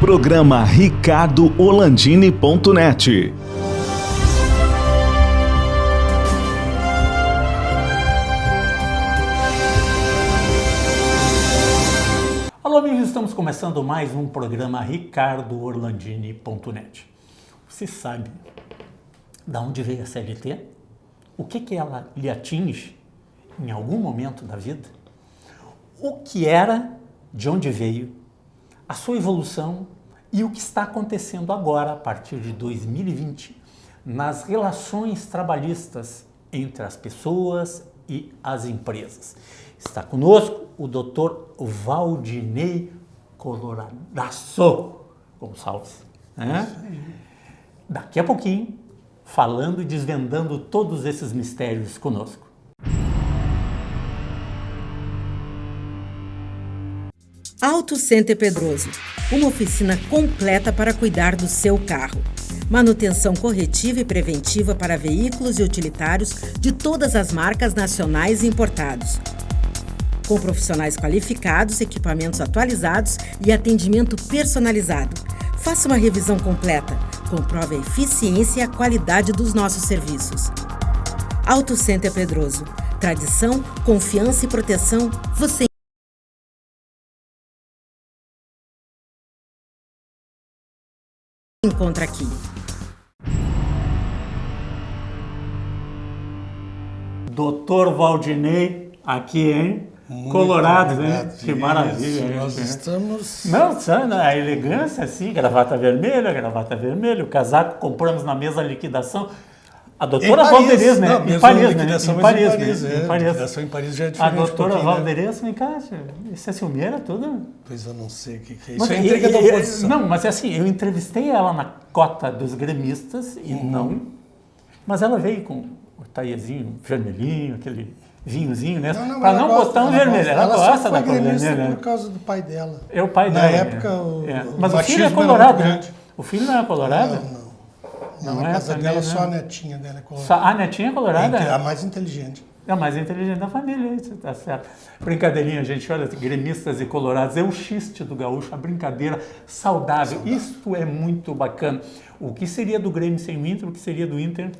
Programa RicardoOlandini.net. Alô, amigos, estamos começando mais um programa RicardoOlandini.net. Você sabe de onde veio a CLT? O que ela lhe atinge em algum momento da vida? O que era, de onde veio, a sua evolução e o que está acontecendo agora, a partir de 2020, nas relações trabalhistas entre as pessoas e as empresas. Está conosco o Dr. Valdinei Coloradaço Gonçalves. Daqui a pouquinho, falando e desvendando todos esses mistérios conosco. Auto Center Pedroso, uma oficina completa para cuidar do seu carro. Manutenção corretiva e preventiva para veículos e utilitários de todas as marcas nacionais e importados. Com profissionais qualificados, equipamentos atualizados e atendimento personalizado. Faça uma revisão completa. Comprove a eficiência e a qualidade dos nossos serviços. Auto Center Pedroso. Tradição, confiança e proteção, você encontra aqui. Doutor Valdinei, aqui, hein? Muito Colorado, né? Que maravilha. Nós estamos... Não, a elegância, assim, gravata vermelha, o casaco compramos na mesa liquidação. A doutora Valderez, né? Não, em Paris, né? Em Paris. Liquidação em Paris já é diferente. A doutora Valderez, vem cá, isso é ciumeira tudo? Pois eu não sei o que é mas isso. É intriga da oposição. Não, mas é assim, eu entrevistei ela na cota dos gremistas e não... Mas ela veio com o taiezinho vermelhinho, aquele vinhozinho, né? Para não botar um vermelho. Ela gosta da cor vermelha. Por causa do pai dela. É o pai Na dela. Na época, Mas o filho é colorado, né? O filho não é colorado? Não, na casa dela, não. Só a netinha dela é colorada. A netinha é colorada? É a mais inteligente. É a mais inteligente da família, isso tá certo. Brincadeirinha, gente, olha, gremistas e colorados, é o xiste do gaúcho, a brincadeira saudável. Isso é muito bacana. O que seria do Grêmio sem o Inter, o que seria do Inter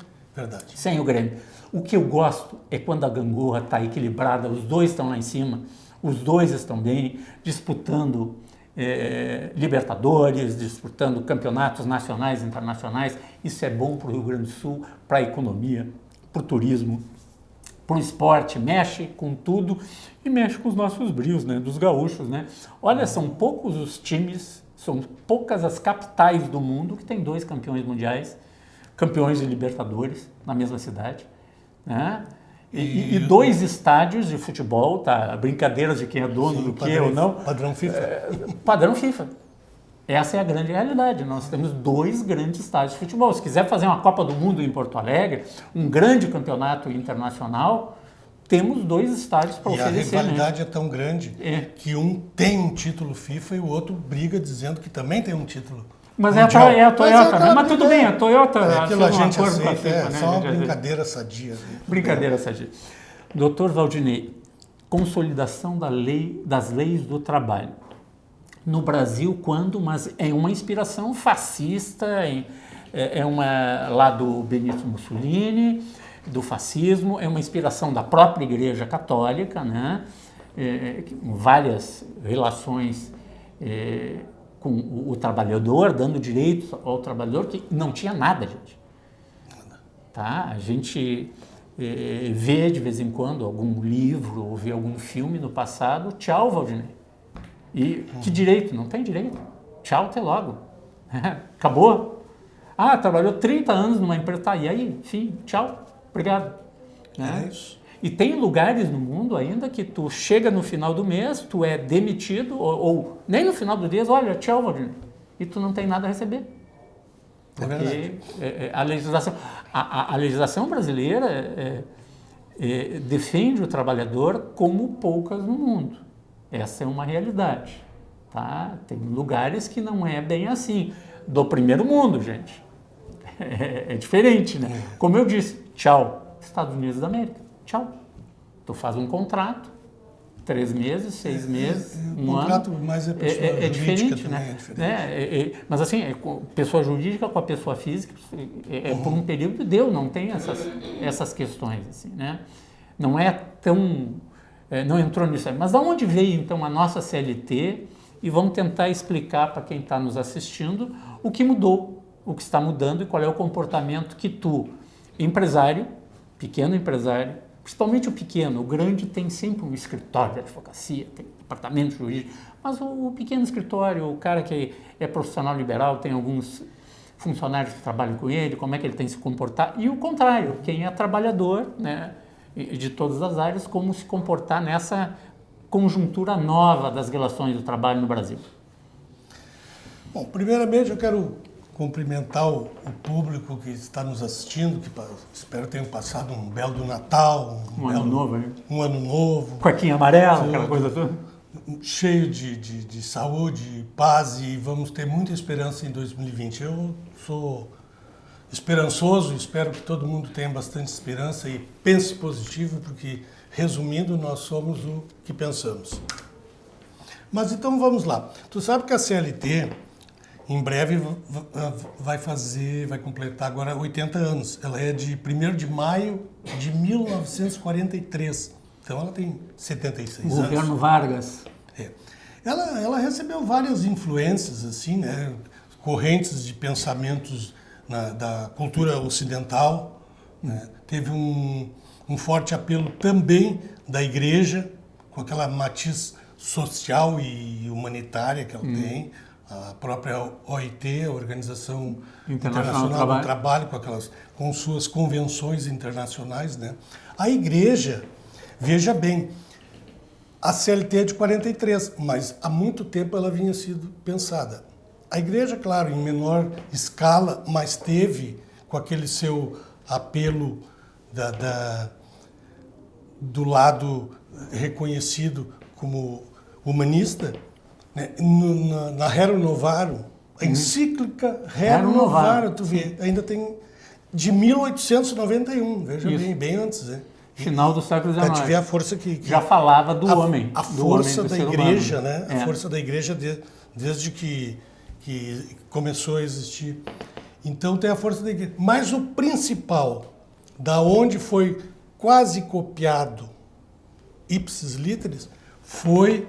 sem o Grêmio? O que eu gosto é quando a gangorra está equilibrada, os dois estão lá em cima, os dois estão bem, disputando Libertadores, disputando campeonatos nacionais e internacionais. Isso é bom para o Rio Grande do Sul, para a economia, para o turismo, para o esporte, mexe com tudo e mexe com os nossos brios, né, dos gaúchos, né? Olha, são poucos os times, são poucas as capitais do mundo que tem dois campeões mundiais, campeões de Libertadores na mesma cidade, né? E dois estádios de futebol, tá? Brincadeiras de quem é dono do que ou não. Padrão FIFA. Padrão FIFA. Essa é a grande realidade. Nós temos dois grandes estádios de futebol. Se quiser fazer uma Copa do Mundo em Porto Alegre, um grande campeonato internacional, temos dois estádios para oferecer. E a rivalidade é tão grande que um tem um título FIFA e o outro briga dizendo que também tem um título. Mas mundial. é a Toyota, né? Mas tudo bem, a Toyota... aquilo a gente aceita, FIFA, só uma brincadeira sadia. Brincadeira sadia. Doutor Valdinei, consolidação das leis do trabalho. No Brasil, quando? Mas é uma inspiração fascista, lá do Benito Mussolini, do fascismo, é uma inspiração da própria Igreja Católica, né? Várias relações... com o trabalhador, dando direitos ao trabalhador, que não tinha nada, gente. Tá? A gente vê de vez em quando algum livro ou vê algum filme no passado, tchau, Valdinei. E que direito? Não tem direito. Tchau, até logo. Acabou. Trabalhou 30 anos numa empresa, tá, e aí? Fim, tchau, obrigado. É isso. E tem lugares no mundo ainda que tu chega no final do mês, tu é demitido, ou nem no final do dia, olha, tchau, Valdinei, e tu não tem nada a receber. Porque a legislação brasileira defende o trabalhador como poucas no mundo. Essa é uma realidade. Tá? Tem lugares que não é bem assim. Do primeiro mundo, gente. É diferente, né? Como eu disse, tchau, Estados Unidos da América. Tchau. Tu faz um contrato, 3 meses, 6 meses, o um contrato ano. mais é pessoa jurídica diferente, também, né? é diferente. Mas assim, pessoa jurídica com a pessoa física, por um período deu, não tem essas questões, assim, né? Não é tão... não entrou nisso aí. Mas de onde veio, então, a nossa CLT? E vamos tentar explicar para quem está nos assistindo o que mudou, o que está mudando e qual é o comportamento que tu, empresário, pequeno empresário, principalmente o pequeno, o grande tem sempre um escritório de advocacia, tem departamento jurídico, mas o pequeno escritório, o cara que é profissional liberal, tem alguns funcionários que trabalham com ele, como é que ele tem que se comportar, e o contrário, quem é trabalhador, né, de todas as áreas, como se comportar nessa conjuntura nova das relações do trabalho no Brasil. Bom, primeiramente eu quero cumprimentar o público que está nos assistindo, que espero tenham passado um belo Natal, Ano novo, né? Um ano novo. Cuequinha amarela, aquela coisa toda. Cheio de saúde, paz, e vamos ter muita esperança em 2020. Eu sou esperançoso, espero que todo mundo tenha bastante esperança e pense positivo, porque, resumindo, nós somos o que pensamos. Mas então vamos lá. Tu sabe que a CLT, em breve, vai completar agora 80 anos. Ela é de 1º de maio de 1943. Então ela tem 76 anos. Governo Vargas. Ela recebeu várias influências, assim, né? Correntes de pensamentos da cultura ocidental, né? Teve um forte apelo também da igreja, com aquela matiz social e humanitária que ela tem, a própria OIT, a Organização Internacional do Trabalho, com suas convenções internacionais, né? A igreja, veja bem, a CLT é de 43, mas há muito tempo ela vinha sido pensada. A igreja, claro, em menor escala, mas teve, com aquele seu apelo do lado reconhecido como humanista, né? Na Rerum Novarum, a encíclica Rerum Novarum, tu vê, ainda tem de 1891, veja bem antes, né? Final do século XIX. Para te ver a força que já falava do homem. A força da igreja, humano, né? A força da igreja desde que começou a existir. Então tem a força da igreja. Mas o principal, da onde foi quase copiado ipsis literis, foi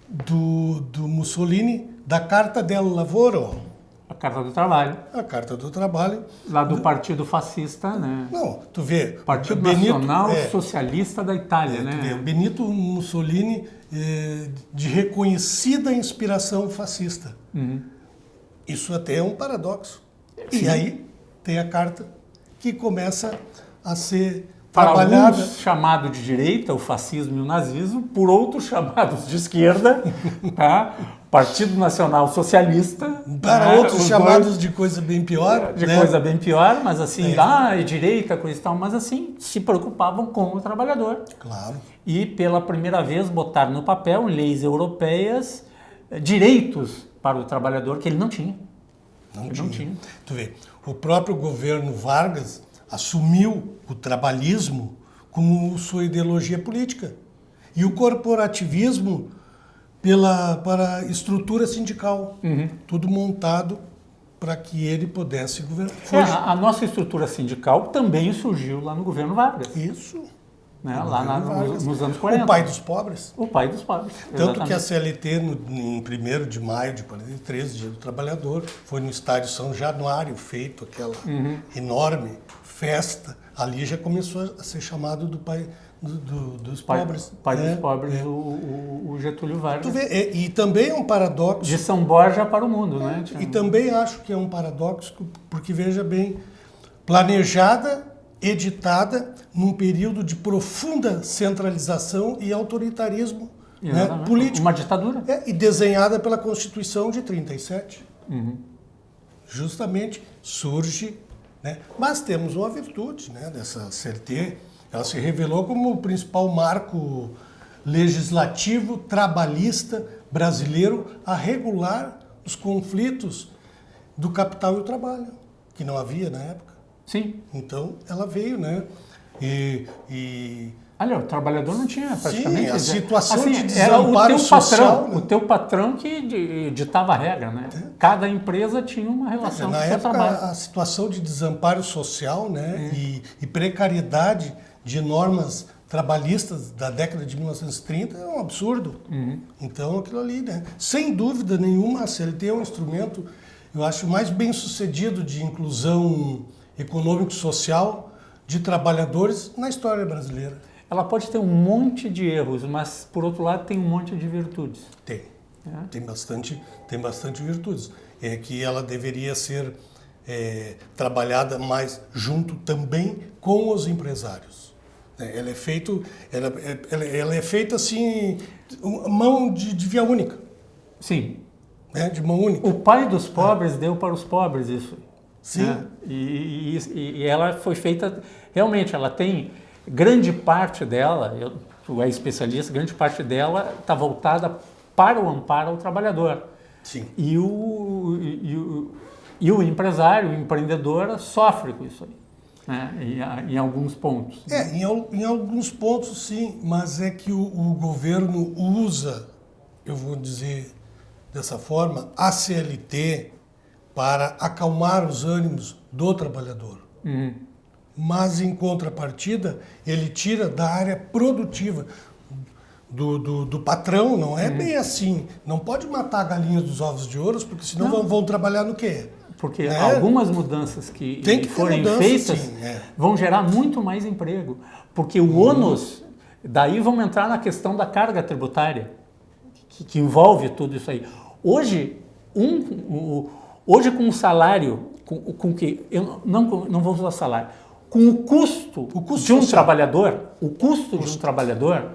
do Mussolini, da Carta del Lavoro. A Carta do Trabalho. A Carta do Trabalho. Lá do Partido Fascista, né? Não, tu vê. Partido Nacional Socialista da Itália, né? Tu vê, o Benito Mussolini, de reconhecida inspiração fascista. Isso até é um paradoxo. Sim. E aí tem a carta que começa a ser trabalhada. Para alguns chamado de direita, o fascismo e o nazismo, por outros chamados de esquerda, tá? Partido Nacional Socialista. Para outros chamados de coisa bem pior. De coisa bem pior, mas assim, é direita, coisa e tal, mas assim, se preocupavam com o trabalhador. Claro. E pela primeira vez botaram no papel, em leis europeias, direitos para o trabalhador que ele não tinha. Não tinha. Tu vê, o próprio governo Vargas assumiu o trabalhismo como sua ideologia política. E o corporativismo para a estrutura sindical. Tudo montado para que ele pudesse governar. A nossa estrutura sindical também surgiu lá no governo Vargas. Isso. Né? Lá nos anos 40. O pai dos pobres. O pai dos pobres. Tanto que a CLT, em 1º de maio de 43, Dia do Trabalhador, foi no estádio São Januário feito aquela enorme festa. Ali já começou a ser chamado do pai dos pobres. Pai dos pobres, o Getúlio Vargas. Tu vê, e também é um paradoxo. De São Borja para o mundo, né? E também acho que é um paradoxo, porque veja bem, planejada, editada num período de profunda centralização e autoritarismo, né, político. Uma ditadura. E desenhada pela Constituição de 37. Justamente surge, né? Mas temos uma virtude, né, dessa CLT. Ela se revelou como o principal marco legislativo trabalhista brasileiro a regular os conflitos do capital e o trabalho, que não havia na época. Sim. Então, ela veio, né? E Olha, o trabalhador não tinha praticamente... Sim, a situação assim, de era o desamparo teu social, patrão, né? o teu patrão que ditava a regra, né? Cada empresa tinha uma relação com o Na seu época, trabalho. a situação de desamparo social, né, e precariedade de normas trabalhistas da década de 1930 é um absurdo. Então, aquilo ali, né? Sem dúvida nenhuma, a CLT é um instrumento, eu acho, mais bem sucedido de inclusão econômico-social de trabalhadores na história brasileira. Ela pode ter um monte de erros, mas, por outro lado, tem um monte de virtudes. Tem bastante virtudes. É que ela deveria ser trabalhada mais junto também com os empresários. Ela é feita assim, mão de via única. Sim. Né? De mão única. O pai dos pobres deu para os pobres isso. Sim. Né? E ela foi feita, realmente, ela tem grande parte dela, tu é especialista, grande parte dela está voltada para o amparo ao trabalhador. Sim. E o empresário, o empreendedor, sofre com isso aí, né? Em alguns pontos. Em alguns pontos sim, mas é que o governo usa, eu vou dizer dessa forma, a CLT para acalmar os ânimos do trabalhador. Mas, em contrapartida, ele tira da área produtiva do patrão, não é bem assim. Não pode matar a galinha dos ovos de ouro, porque senão vão trabalhar no quê? Porque algumas mudanças que forem feitas vão gerar muito mais emprego. Porque o ônus, daí vamos entrar na questão da carga tributária, que envolve tudo isso aí. Hoje, com o salário, com que eu não vou usar salário, com o custo de um trabalhador, de um trabalhador,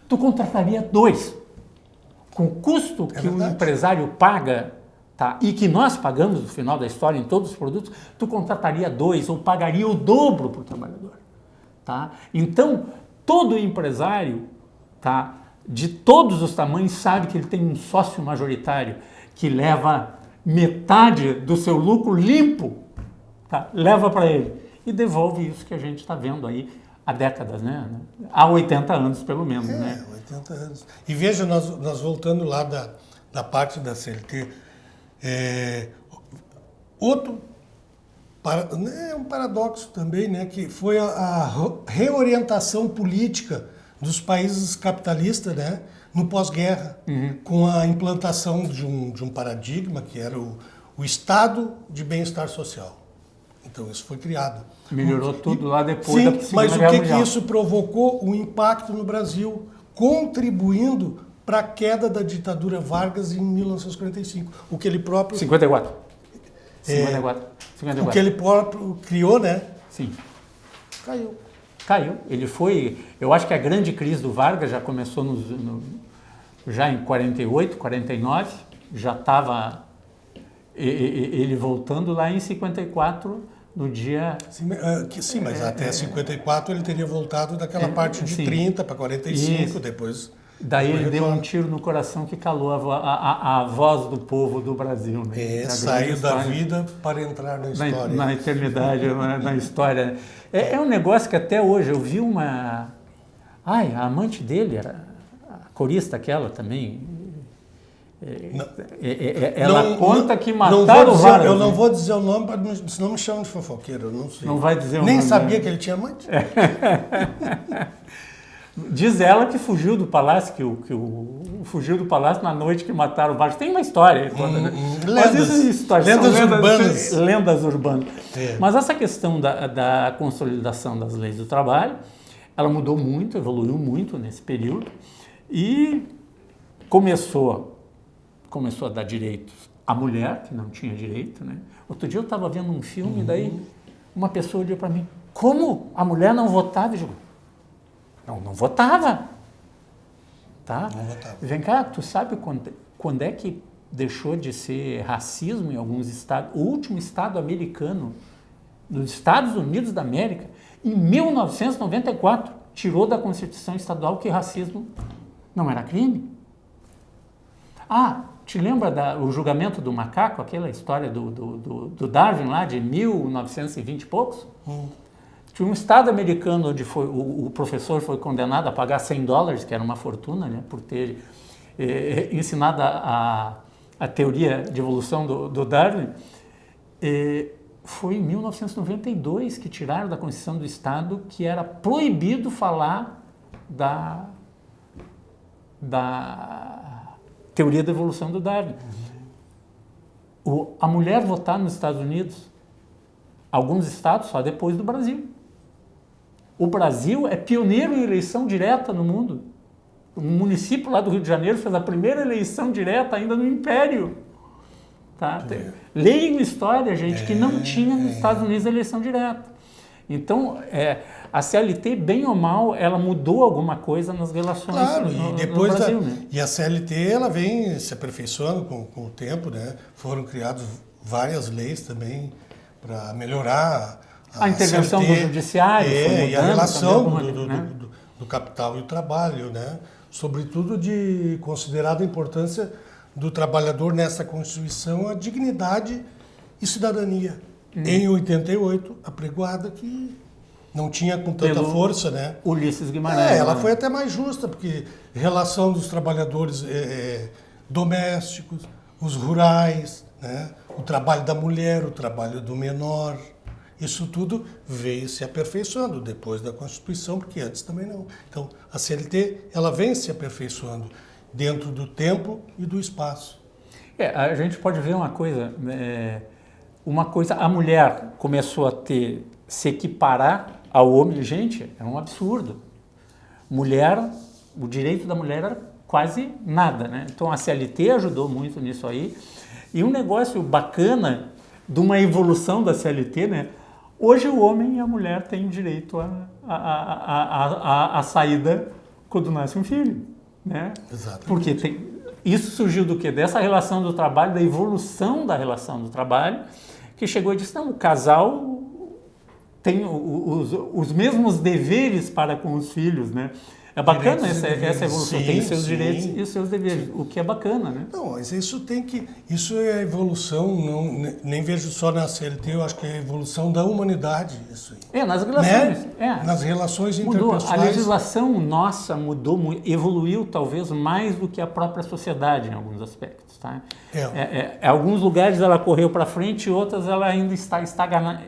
tu contrataria 2. Com o custo que o empresário paga, tá, e que nós pagamos no final da história em todos os produtos, tu contrataria 2 ou pagaria o dobro para o trabalhador. Tá? Então, todo empresário, tá, de todos os tamanhos, sabe que ele tem um sócio majoritário que leva metade do seu lucro limpo, tá, leva para ele. E devolve isso que a gente está vendo aí há décadas, né? Há 80 anos, pelo menos, né? 80 anos. E veja, nós voltando lá da parte da CLT, um paradoxo também, né? Que foi a reorientação política dos países capitalistas, né? No pós-guerra, com a implantação de um paradigma que era o Estado de bem-estar social. Então, isso foi criado. Melhorou tudo lá depois da Segunda Guerra Mundial. Mas o que isso provocou? O impacto no Brasil, contribuindo para a queda da ditadura Vargas em 1945. O que ele próprio... 54. O que ele próprio criou, né? Sim. Caiu. Ele foi... Eu acho que a grande crise do Vargas já começou já em 48, 49. Já estava... Ele voltando lá em 54... no dia... Sim, mas até 54 ele teria voltado daquela parte de 30 para 45, isso. Depois... Daí ele deu um tiro no coração que calou a voz do povo do Brasil. Né? Saiu da vida para entrar na história. Na eternidade, na história. É um negócio que até hoje eu vi a amante dele, era a corista aquela também... ela conta que mataram o Vargas. Eu não vou dizer o nome, senão me chamam de fofoqueiro, eu não sei. Não vai dizer o Nem nome. Nem sabia que ele tinha amante. Diz ela que fugiu do palácio, fugiu do palácio na noite que mataram o Vargas. Tem uma história. Lendas urbanas. Mas essa questão da consolidação das leis do trabalho, ela mudou muito, evoluiu muito nesse período e começou a dar direitos à mulher, que não tinha direito, né? Outro dia eu estava vendo um filme, daí uma pessoa disse para mim, como a mulher não votava? Eu digo, não votava. Tá? Não votava. Vem cá, tu sabe quando é que deixou de ser racismo em alguns estados? O último estado americano, nos Estados Unidos da América, em 1994, tirou da Constituição Estadual que racismo não era crime. Te lembra o julgamento do macaco, aquela história do Darwin lá de 1920 e poucos? Tinha um estado americano onde o professor foi condenado a pagar $100, que era uma fortuna, né, por ter ensinado a teoria de evolução do Darwin. Foi em 1992 que tiraram da Constituição do Estado que era proibido falar da teoria da evolução do Darwin. A mulher votar nos Estados Unidos, alguns estados só depois do Brasil. O Brasil é pioneiro em eleição direta no mundo. O município lá do Rio de Janeiro fez a primeira eleição direta ainda no Império. Tá? Leiam história, gente, que não tinha nos Estados Unidos eleição direta. Então, a CLT, bem ou mal, ela mudou alguma coisa nas relações e depois no Brasil. Né? E a CLT, ela vem se aperfeiçoando com o tempo, né? Foram criadas várias leis também para melhorar a intervenção CLT, do judiciário. E a relação do capital e o trabalho, né? Sobretudo de considerada a importância do trabalhador nessa Constituição, a dignidade e cidadania. Em 88, apregoada, que não tinha com tanta força, né? Ulisses Guimarães. Ela foi até mais justa, porque relação dos trabalhadores domésticos, os rurais, né? O trabalho da mulher, o trabalho do menor, isso tudo veio se aperfeiçoando depois da Constituição, porque antes também não. Então, a CLT, ela vem se aperfeiçoando dentro do tempo e do espaço. A gente pode ver uma coisa, a mulher começou a se equiparar ao homem. Gente, é um absurdo. O direito da mulher era quase nada, né? Então a CLT ajudou muito nisso aí. E um negócio bacana de uma evolução da CLT, né? Hoje o homem e a mulher têm direito à saída quando nasce um filho, né? Exatamente. Porque isso surgiu do quê? Dessa relação do trabalho, da evolução da relação do trabalho, que chegou e disse, não, o casal tem os mesmos deveres para com os filhos, né? É bacana essa evolução, tem os seus direitos e os seus deveres, o que é bacana, né? Não, mas isso é a evolução, nem vejo só na CLT, eu acho que é a evolução da humanidade, isso aí. Nas relações. Né? Nas relações mudou. interpessoais. A legislação nossa mudou, evoluiu talvez mais do que a própria sociedade em alguns aspectos, tá? Alguns lugares ela correu para frente, outras ela ainda está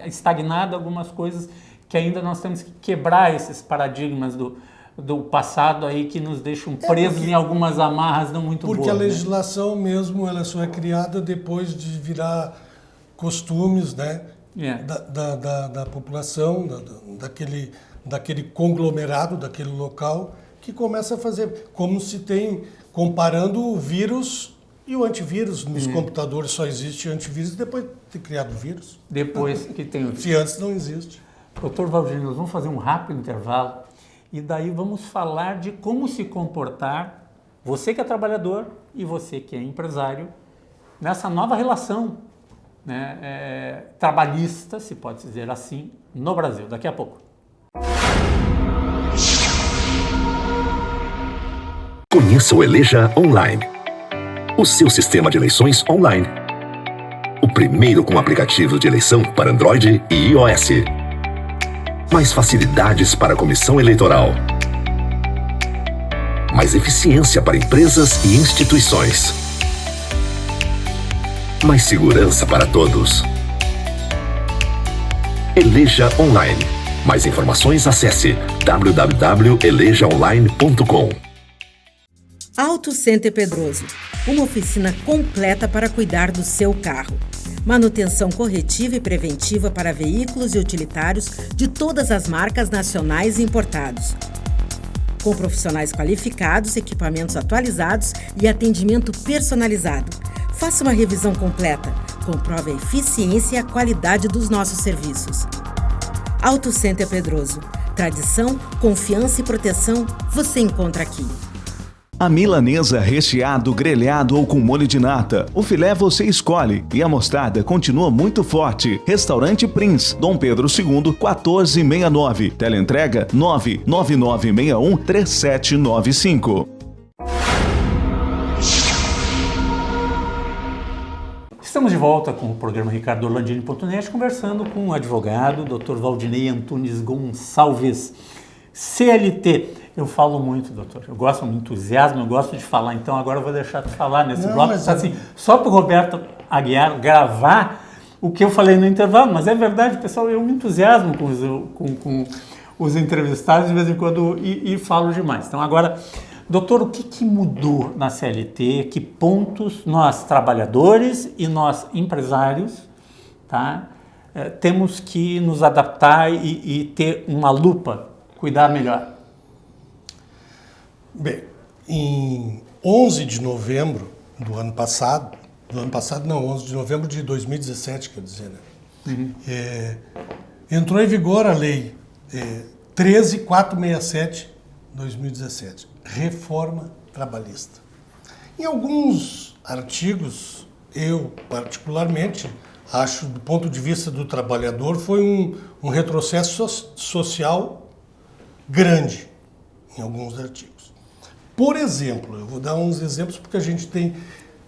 estagnada, algumas coisas que ainda nós temos que quebrar esses paradigmas do passado aí que nos deixam presos em algumas amarras não muito boas. Porque a legislação mesmo, ela só é criada depois de virar costumes, né? Da população, daquele conglomerado, daquele local, que começa a fazer, como se tem, comparando o vírus e o antivírus. Nos computadores só existe antivírus depois de ter criado o vírus. Depois que tem o vírus. Se antes não existe. Doutor Valdinei, nós vamos fazer um rápido intervalo. E daí vamos falar de como se comportar, você que é trabalhador e você que é empresário, nessa nova relação, né, trabalhista, se pode dizer assim, no Brasil. Daqui a pouco. Conheça o Eleja Online, o seu sistema de eleições online. O primeiro com aplicativos de eleição para Android e iOS. Mais facilidades para a comissão eleitoral. Mais eficiência para empresas e instituições. Mais segurança para todos. Eleja Online. Mais informações, acesse www.elejaonline.com. Auto Center Pedroso, uma oficina completa para cuidar do seu carro. Manutenção corretiva e preventiva para veículos e utilitários de todas as marcas nacionais e importados. Com profissionais qualificados, equipamentos atualizados e atendimento personalizado. Faça uma revisão completa. Comprove a eficiência e a qualidade dos nossos serviços. Auto Center Pedroso. Tradição, confiança e proteção você encontra aqui. A milanesa recheado, grelhado ou com molho de nata. O filé você escolhe e a mostarda continua muito forte. Restaurante Prince, Dom Pedro II, 1469. Teleentrega 999613795. Estamos de volta com o programa RicardoOrlandini.net, conversando com o advogado, Dr. Valdinei Antunes Gonçalves, CLT. Eu falo muito, doutor, eu gosto do entusiasmo, eu gosto de falar, então agora eu vou deixar de falar nesse bloco, assim, só para o Roberto Aguiar gravar o que eu falei no intervalo, mas é verdade, pessoal, eu me entusiasmo com os entrevistados de vez em quando e falo demais. Então agora, doutor, o que mudou na CLT? Que pontos nós, trabalhadores e nós, empresários, tá, temos que nos adaptar e ter uma lupa, cuidar melhor? Bem, em 11 de novembro do ano passado, 11 de novembro de 2017, quer dizer, né? Entrou em vigor a lei 13.467/2017, reforma trabalhista. Em alguns artigos, eu particularmente acho, do ponto de vista do trabalhador, foi um retrocesso social grande em alguns artigos. Por exemplo, eu vou dar uns exemplos porque a gente tem,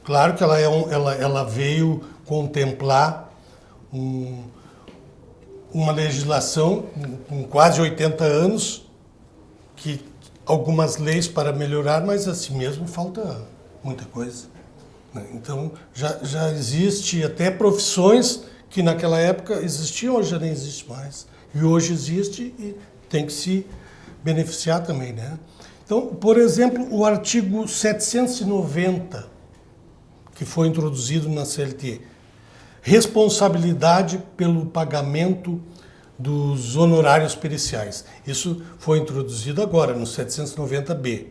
claro que ela veio contemplar uma legislação com quase 80 anos, que algumas leis para melhorar, mas assim mesmo falta muita coisa, né? Então já existe até profissões que naquela época existiam, hoje já nem existe mais. E hoje existe e tem que se beneficiar também, né? Então, por exemplo, o artigo 790, que foi introduzido na CLT, responsabilidade pelo pagamento dos honorários periciais. Isso foi introduzido agora, no 790B.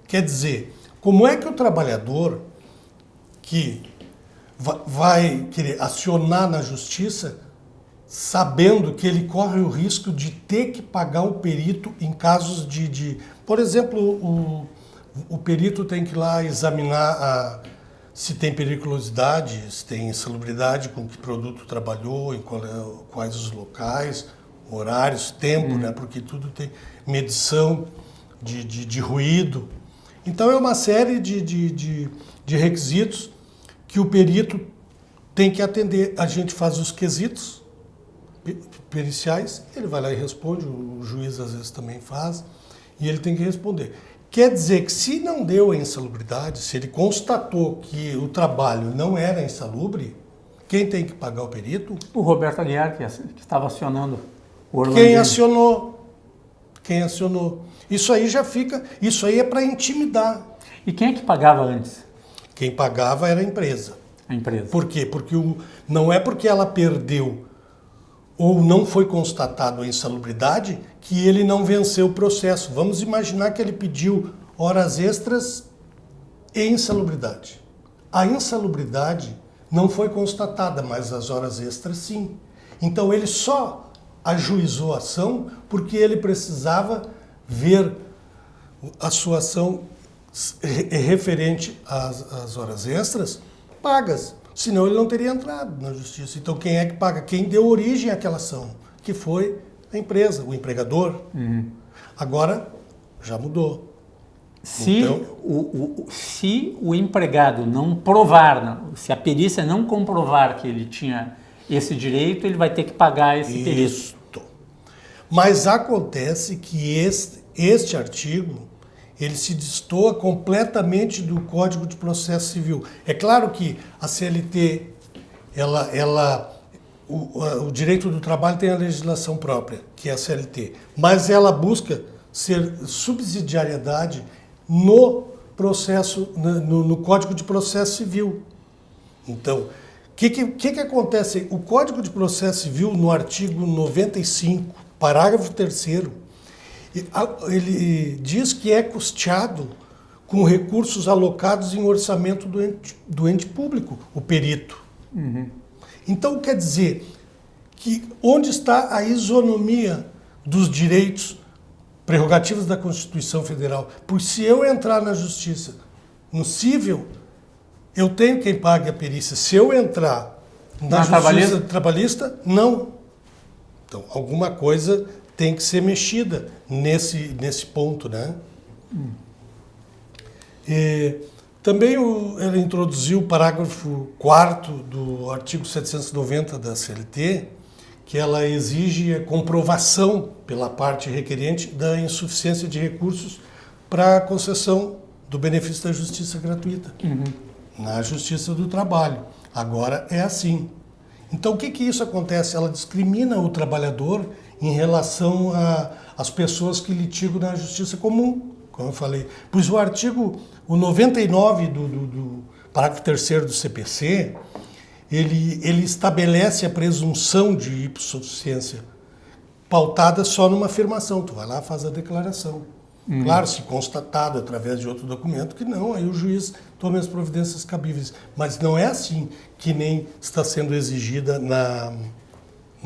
Quer dizer, como é que o trabalhador que vai querer acionar na justiça, sabendo que ele corre o risco de ter que pagar o perito em casos por exemplo, o perito tem que ir lá examinar se tem periculosidade, se tem insalubridade, com que produto trabalhou, quais os locais, horários, tempo, né? Porque tudo tem medição de ruído. Então é uma série de requisitos que o perito tem que atender. A gente faz os quesitos periciais, ele vai lá e responde, o juiz às vezes também faz, e ele tem que responder. Quer dizer que se não deu a insalubridade, se ele constatou que o trabalho não era insalubre, quem tem que pagar o perito? O Roberto Aguiar, que estava acionando o Orlandini. Quem acionou. Isso aí é para intimidar. E quem é que pagava antes? Quem pagava era a empresa. A empresa. Por quê? Porque não é porque ela perdeu ou não foi constatado a insalubridade que ele não venceu o processo. Vamos imaginar que ele pediu horas extras e insalubridade. A insalubridade não foi constatada, mas as horas extras sim. Então ele só ajuizou a ação porque ele precisava ver a sua ação referente às horas extras pagas. Senão ele não teria entrado na justiça. Então quem é que paga? Quem deu origem àquela ação, que foi a empresa, o empregador. Agora já mudou. Se o empregado não provar, se a perícia não comprovar que ele tinha esse direito, ele vai ter que pagar esse perito. Mas acontece que este artigo ele se destoa completamente do Código de Processo Civil. É claro que a CLT, o direito do trabalho tem a legislação própria, que é a CLT, mas ela busca ser subsidiariedade no processo, no Código de Processo Civil. Então, o que acontece? O Código de Processo Civil, no artigo 95, parágrafo 3º, ele diz que é custeado com recursos alocados em orçamento do ente público, o perito. Então, quer dizer que onde está a isonomia dos direitos prerrogativas da Constituição Federal? Pois se eu entrar na justiça, no cível, eu tenho quem pague a perícia. Se eu entrar na justiça trabalhista, não. Então, alguma coisa tem que ser mexida nesse ponto, né? Também ele introduziu o parágrafo 4º do artigo 790 da CLT, que ela exige a comprovação pela parte requerente da insuficiência de recursos para a concessão do benefício da justiça gratuita, na Justiça do Trabalho. Agora é assim. Então, o que isso acontece? Ela discrimina o trabalhador em relação às pessoas que litigam na Justiça Comum, como eu falei. Pois o 99 do parágrafo 3º do CPC, ele estabelece a presunção de hipossuficiência pautada só numa afirmação. Tu vai lá e faz a declaração. Claro, se constatado através de outro documento que não, aí o juiz toma as providências cabíveis. Mas não é assim que nem está sendo exigida na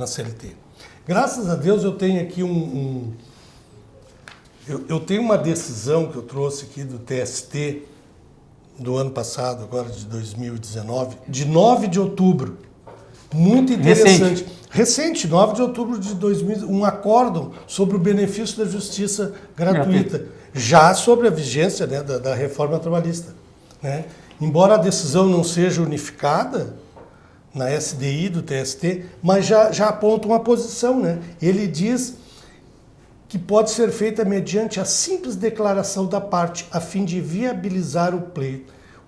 CLT. Graças a Deus eu tenho aqui eu tenho uma decisão que eu trouxe aqui do TST do ano passado, agora de 2019, de 9 de outubro. Muito interessante. Recente, 9 de outubro de 2000, um acórdão sobre o benefício da justiça gratuita, já sobre a vigência, né, da reforma trabalhista. Né? Embora a decisão não seja unificada na SDI do TST, mas já aponta uma posição. Né? Ele diz que pode ser feita mediante a simples declaração da parte, a fim de viabilizar o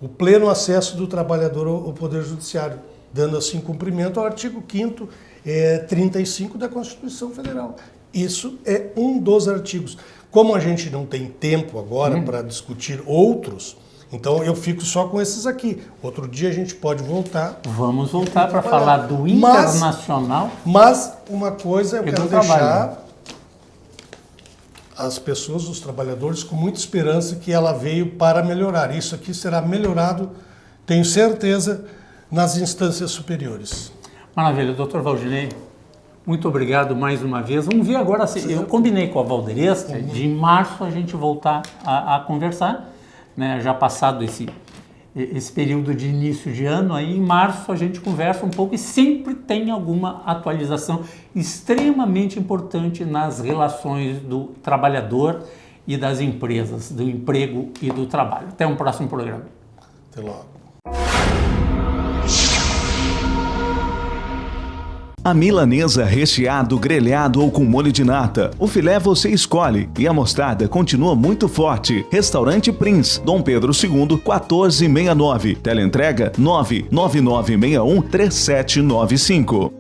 pleno acesso do trabalhador ao Poder Judiciário, dando assim cumprimento ao artigo 5º 35 da Constituição Federal. Isso é um dos artigos. Como a gente não tem tempo agora para discutir outros, então eu fico só com esses aqui. Outro dia a gente pode voltar. Vamos voltar para falar do internacional. Mas uma coisa eu quero deixar as pessoas, os trabalhadores, com muita esperança que ela veio para melhorar. Isso aqui será melhorado, tenho certeza, nas instâncias superiores. Maravilha, doutor Valdinei, muito obrigado mais uma vez. Vamos ver agora, eu combinei com a Valderesta de em março a gente voltar a conversar, né? Já passado esse período de início de ano, aí em março a gente conversa um pouco e sempre tem alguma atualização extremamente importante nas relações do trabalhador e das empresas, do emprego e do trabalho. Até um próximo programa. Até logo. A milanesa recheado, grelhado ou com molho de nata. O filé você escolhe e a mostarda continua muito forte. Restaurante Prince, Dom Pedro II, 1469. Teleentrega 999613795.